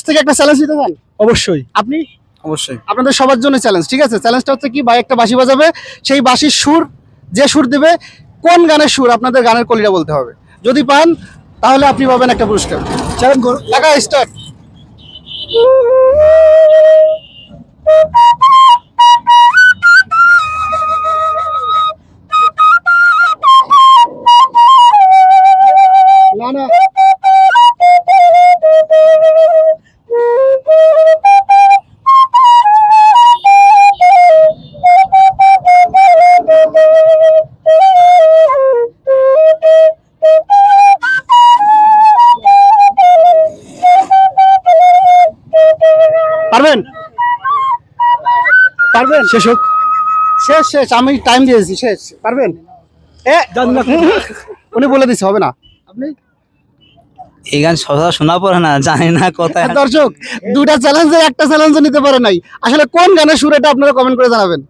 থেকে একটা চ্যালেঞ্জ নিতে চান? অবশ্যই আপনি? অবশ্যই। আপনাদের সবার জন্য চ্যালেঞ্জ, ঠিক আছে? চ্যালেঞ্জটা হচ্ছে কি, ভাই একটা বাঁশি বাজাবে, সেই বাঁশির সুর যে সুর দিবে, কোন গানের সুর আপনাদের গানের কলিটা বলতে হবে। যদি পান তাহলে আপনি পাবেন একটা পুরস্কার। চ্যালেঞ্জ করুন। টাকা স্টার্ট। না না, পারবেন? পারবেন? শেষ হোক। শেষ শেষ, আমি টাইম দিয়েছি, শেষ। পারবেন? জানি না। উনি বলে দিচ্ছে, হবে না। আপনি? এই গান সদা শোনা পড়ে না, জানি না কোথায়। দর্শক, দুটা চ্যালেঞ্জে একটা চ্যালেঞ্জ নিতে পারে নাই। আসলে কোন গানের সুর এটা আপনারা কমেন্ট করে জানাবেন।